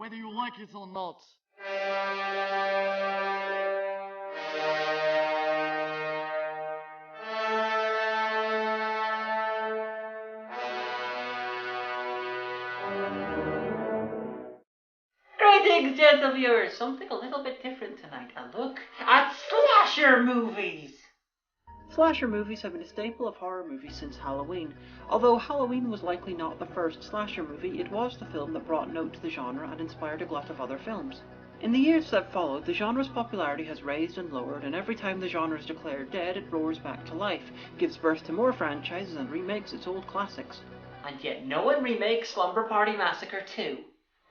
whether you like it or not. Greetings, gentle viewers. Something a little bit different tonight. A look at slasher movies. Slasher movies have been a staple of horror movies since Halloween. Although Halloween was likely not the first slasher movie, it was the film that brought note to the genre and inspired a glut of other films. In the years that followed, the genre's popularity has raised and lowered, and every time the genre is declared dead, it roars back to life, gives birth to more franchises, and remakes its old classics. And yet no one remakes Slumber Party Massacre 2.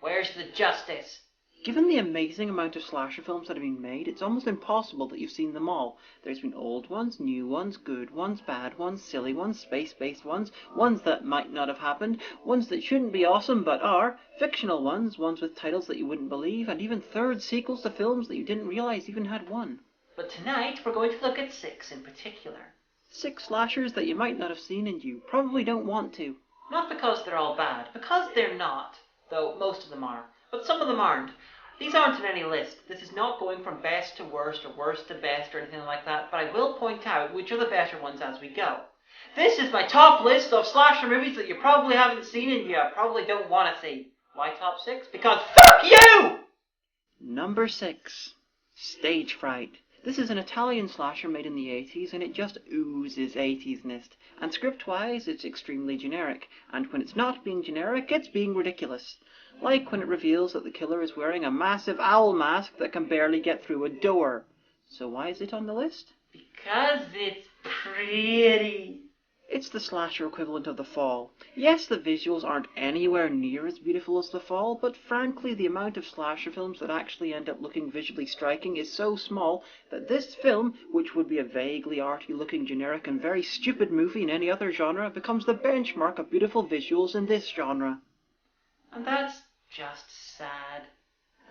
Where's the justice? Given the amazing amount of slasher films that have been made, it's almost impossible that you've seen them all. There's been old ones, new ones, good ones, bad ones, silly ones, space-based ones, ones that might not have happened, ones that shouldn't be awesome but are, fictional ones, ones with titles that you wouldn't believe, and even third sequels to films that you didn't realize even had one. But tonight we're going to look at 6 in particular. 6 slashers that you might not have seen and you probably don't want to. Not because they're all bad, because they're not. Though most of them are, but some of them aren't. These aren't in any list. This is not going from best to worst or worst to best or anything like that, but I will point out which are the better ones as we go. This is my top list of slasher movies that you probably haven't seen and you probably don't want to see. Why top 6? Because fuck you! Number 6. Stage Fright. This is an Italian slasher made in the 80s, and it just oozes 80s-ness. And script-wise, it's extremely generic. And when it's not being generic, it's being ridiculous. Like when it reveals that the killer is wearing a massive owl mask that can barely get through a door. So why is it on the list? Because it's pretty. It's the slasher equivalent of The Fall. Yes, the visuals aren't anywhere near as beautiful as The Fall, but frankly the amount of slasher films that actually end up looking visually striking is so small that this film, which would be a vaguely arty-looking generic and very stupid movie in any other genre, becomes the benchmark of beautiful visuals in this genre. And that's just sad.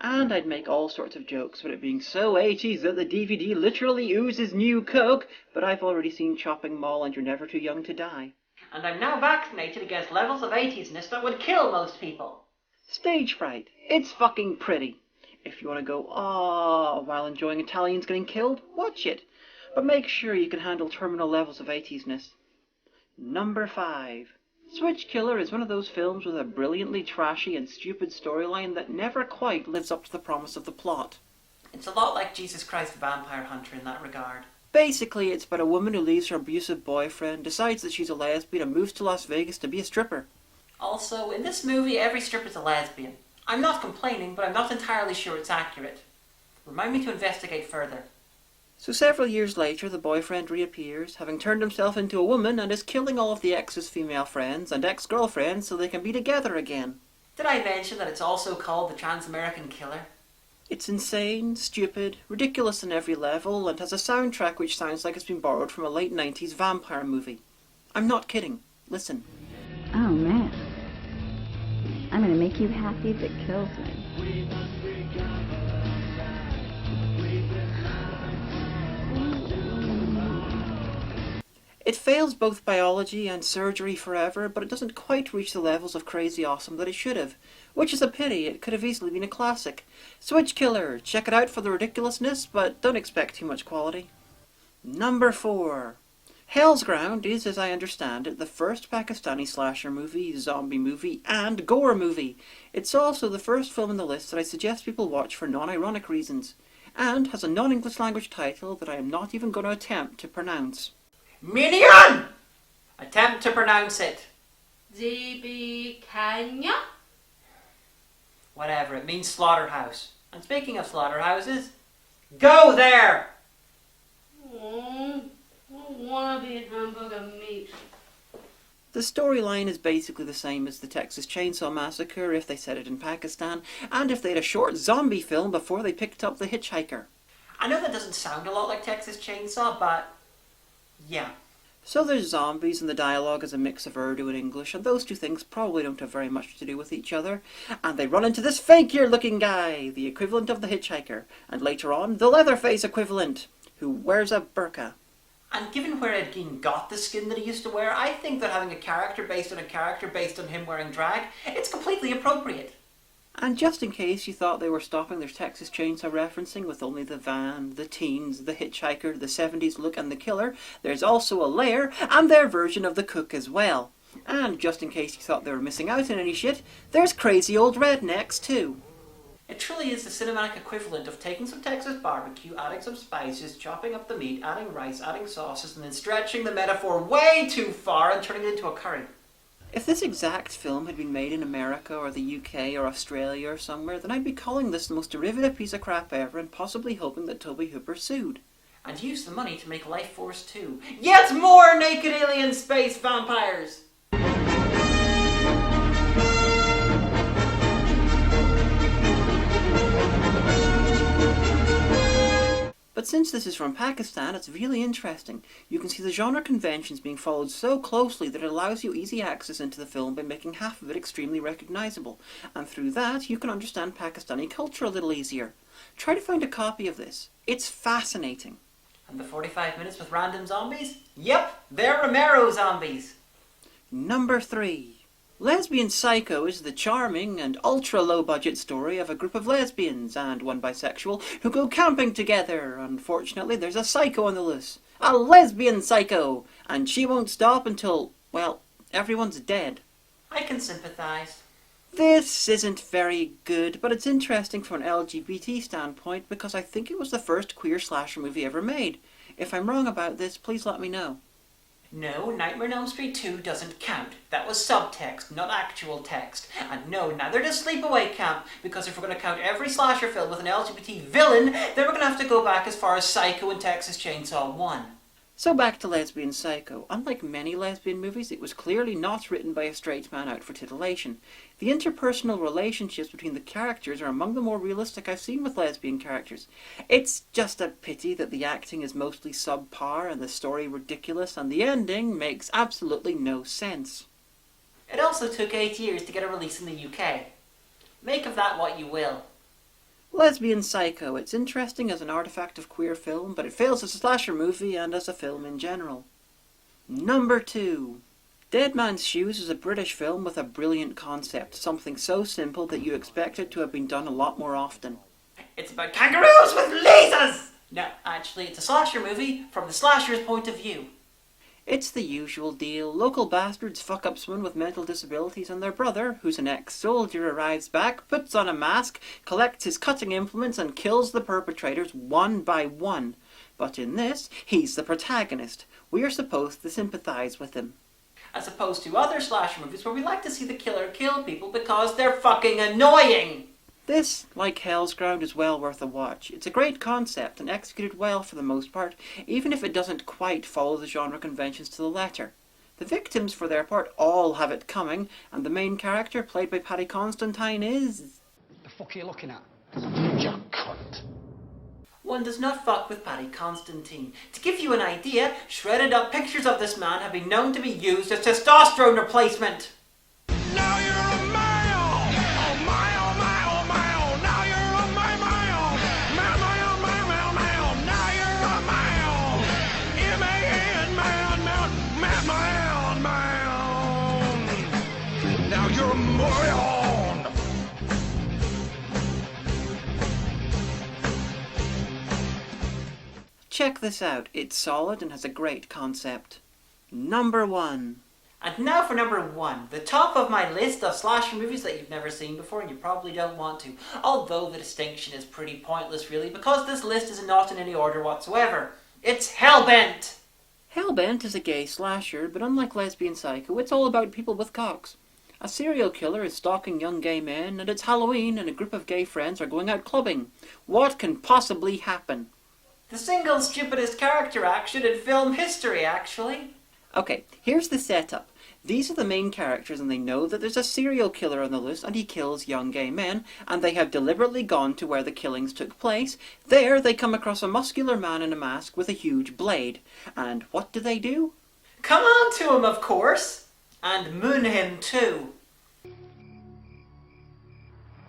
And I'd make all sorts of jokes about it being so 80s that the DVD literally oozes new Coke, but I've already seen Chopping Mall and You're Never Too Young to Die. And I'm now vaccinated against levels of 80s-ness that would kill most people. Stage Fright. It's fucking pretty. If you want to go, ah, while enjoying Italians getting killed, watch it. But make sure you can handle terminal levels of 80s-ness. Number 5. Switch Killer is one of those films with a brilliantly trashy and stupid storyline that never quite lives up to the promise of the plot. It's a lot like Jesus Christ the Vampire Hunter in that regard. Basically, it's about a woman who leaves her abusive boyfriend, decides that she's a lesbian, and moves to Las Vegas to be a stripper. Also, in this movie, every stripper's a lesbian. I'm not complaining, but I'm not entirely sure it's accurate. Remind me to investigate further. So several years later, the boyfriend reappears, having turned himself into a woman, and is killing all of the ex's female friends and ex-girlfriends so they can be together again. Did I mention that it's also called the Trans-American Killer? It's insane, stupid, ridiculous on every level, and has a soundtrack which sounds like it's been borrowed from a late 90s vampire movie. I'm not kidding. Listen. Oh man. I'm gonna make you happy if it kills me. It fails both biology and surgery forever, but it doesn't quite reach the levels of crazy awesome that it should have. Which is a pity, it could have easily been a classic. Switch Killer, check it out for the ridiculousness, but don't expect too much quality. Number 4. Hell's Ground is, as I understand it, the first Pakistani slasher movie, zombie movie, and gore movie. It's also the first film on the list that I suggest people watch for non-ironic reasons, and has a non-English language title that I am not even going to attempt to pronounce. Minion! Attempt to pronounce it. ZB Kenya? Whatever, it means slaughterhouse. And speaking of slaughterhouses, go there! I want to be a hamburger meat. The storyline is basically the same as the Texas Chainsaw Massacre if they set it in Pakistan, and if they had a short zombie film before they picked up The Hitchhiker. I know that doesn't sound a lot like Texas Chainsaw, but yeah. So there's zombies and the dialogue is a mix of Urdu and English, and those two things probably don't have very much to do with each other. And they run into this fakir-looking guy, the equivalent of the Hitchhiker, and later on, the Leatherface equivalent, who wears a burqa. And given where Ed Gein got the skin that he used to wear, I think that having a character based on him wearing drag, it's completely appropriate. And just in case you thought they were stopping their Texas Chainsaw referencing with only the van, the teens, the hitchhiker, the 70s look and the killer, there's also a lair and their version of the cook as well. And just in case you thought they were missing out on any shit, there's crazy old rednecks too. It truly is the cinematic equivalent of taking some Texas barbecue, adding some spices, chopping up the meat, adding rice, adding sauces, and then stretching the metaphor way too far and turning it into a curry. If this exact film had been made in America or the UK or Australia or somewhere, then I'd be calling this the most derivative piece of crap ever and possibly hoping that Toby Hooper sued. And use the money to make Life Force 2. Yet more naked alien space vampires! But since this is from Pakistan, it's really interesting. You can see the genre conventions being followed so closely that it allows you easy access into the film by making half of it extremely recognisable. And through that, you can understand Pakistani culture a little easier. Try to find a copy of this. It's fascinating. And the 45 minutes with random zombies? Yep, they're Romero zombies. Number 3. Lesbian Psycho is the charming and ultra-low-budget story of a group of lesbians and one bisexual who go camping together. Unfortunately, there's a psycho on the loose. A lesbian psycho! And she won't stop until, well, everyone's dead. I can sympathise. This isn't very good, but it's interesting from an LGBT standpoint because I think it was the first queer slasher movie ever made. If I'm wrong about this, please let me know. No, Nightmare on Elm Street 2 doesn't count. That was subtext, not actual text. And no, neither does Sleepaway Camp, because if we're going to count every slasher film with an LGBT villain, then we're going to have to go back as far as Psycho and Texas Chainsaw 1. So back to Lesbian Psycho. Unlike many lesbian movies, it was clearly not written by a straight man out for titillation. The interpersonal relationships between the characters are among the more realistic I've seen with lesbian characters. It's just a pity that the acting is mostly subpar and the story ridiculous and the ending makes absolutely no sense. It also took 8 years to get a release in the UK. Make of that what you will. Lesbian Psycho. It's interesting as an artifact of queer film, but it fails as a slasher movie and as a film in general. Number 2. Dead Man's Shoes is a British film with a brilliant concept, something so simple that you expect it to have been done a lot more often. It's about kangaroos with lasers! No, actually, it's a slasher movie from the slasher's point of view. It's the usual deal. Local bastards fuck up someone with mental disabilities and their brother, who's an ex-soldier, arrives back, puts on a mask, collects his cutting implements and kills the perpetrators one by one. But in this, he's the protagonist. We are supposed to sympathise with him. As opposed to other slasher movies where we like to see the killer kill people because they're fucking annoying. This, like Hell's Ground, is well worth a watch. It's a great concept and executed well for the most part, even if it doesn't quite follow the genre conventions to the letter. The victims, for their part, all have it coming, and the main character, played by Paddy Constantine, is... The fuck are you looking at? You cunt. One does not fuck with Paddy Constantine. To give you an idea, shredded up pictures of this man have been known to be used as testosterone replacement. Now you're a male! Oh my, oh my, oh my, oh, now you're a male! Male, male, male, male, male, now you're a male! M-A-N, man, man, man, man. Now you're a moron! Check this out. It's solid and has a great concept. Number 1. And now for number 1, the top of my list of slasher movies that you've never seen before and you probably don't want to. Although the distinction is pretty pointless really, because this list is not in any order whatsoever. It's Hellbent! Hellbent is a gay slasher, but unlike Lesbian Psycho, it's all about people with cocks. A serial killer is stalking young gay men, and it's Halloween and a group of gay friends are going out clubbing. What can possibly happen? The single stupidest character action in film history, actually. Okay, here's the setup. These are the main characters and they know that there's a serial killer on the loose and he kills young gay men, and they have deliberately gone to where the killings took place. There they come across a muscular man in a mask with a huge blade. And what do? Come on to him, of course! And moon him too.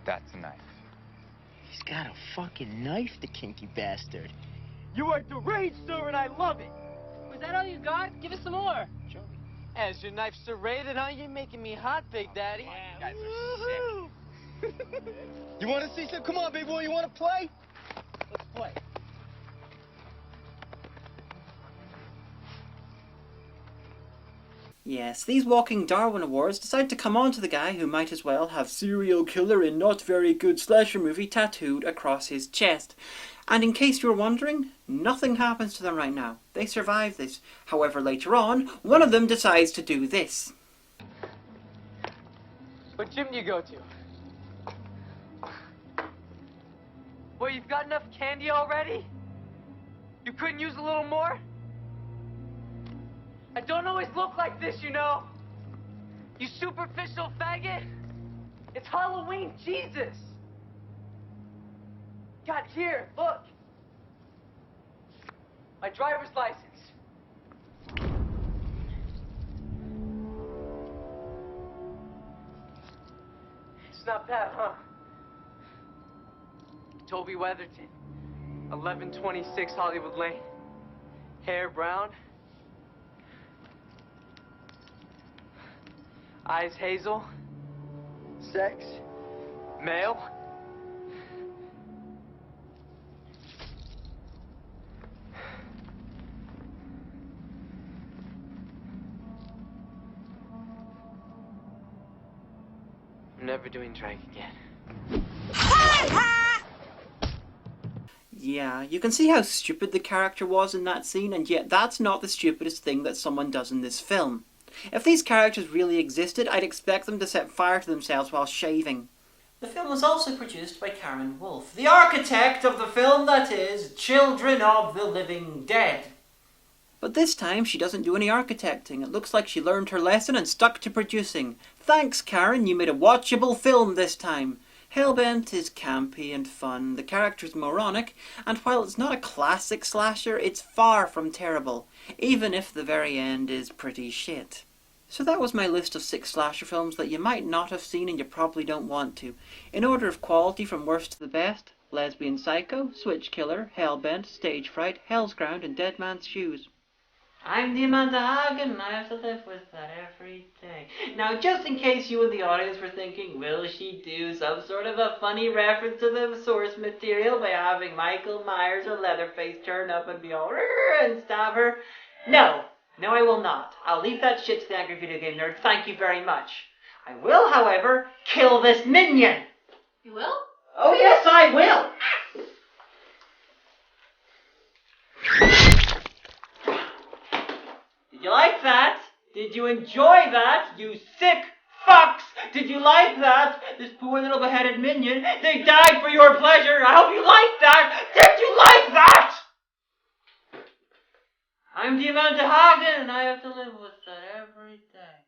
That's a knife. He's got a fucking knife, the kinky bastard. You are deranged, sir, and I love it. Was that all you got? Give us some more. Show me. As your knife serrated, huh? You're making me hot, Big Daddy. You guys are sick. You want to see some? Come on, big boy, you want to play? Let's play. Yes, these Walking Darwin Awards decide to come on to the guy who might as well have serial killer in not very good slasher movie tattooed across his chest. And in case you're wondering, nothing happens to them right now. They survive this. However, later on, one of them decides to do this. What gym do you go to? Well, you've got enough candy already? You couldn't use a little more? I don't always look like this, you know. You superficial faggot. It's Halloween, Jesus. God, here, look. My driver's license. It's not bad, huh? Toby Weatherton, 1126 Hollywood Lane. Hair brown. Eyes hazel. Sex. Male. I'm never doing drag again. Yeah, you can see how stupid the character was in that scene, and yet that's not the stupidest thing that someone does in this film. If these characters really existed, I'd expect them to set fire to themselves while shaving. The film was also produced by Karen Wolf, the architect of the film that is Children of the Living Dead. But this time she doesn't do any architecting. It looks like she learned her lesson and stuck to producing. Thanks, Karen, you made a watchable film this time. Hellbent is campy and fun, the character's moronic, and while it's not a classic slasher, it's far from terrible, even if the very end is pretty shit. So that was my list of 6 slasher films that you might not have seen and you probably don't want to. In order of quality from worst to the best: Lesbian Psycho, Switch Killer, Hellbent, Stage Fright, Hell's Ground, and Dead Man's Shoes. I'm Diamanda Hagan, and I have to live with that every day. Now, just in case you in the audience were thinking, will she do some sort of a funny reference to the source material by having Michael Myers or Leatherface turn up and be all and stab her? No, I will not. I'll leave that shit to the angry video game nerd. Thank you very much. I will, however, kill this minion. You will? Oh yes, I will. Did you like that? Did you enjoy that, you sick fucks? Did you like that? This poor little beheaded minion, they died for your pleasure. I hope you liked that. Did you like that? I'm Diamanda Hagan, and I have to live with that every day.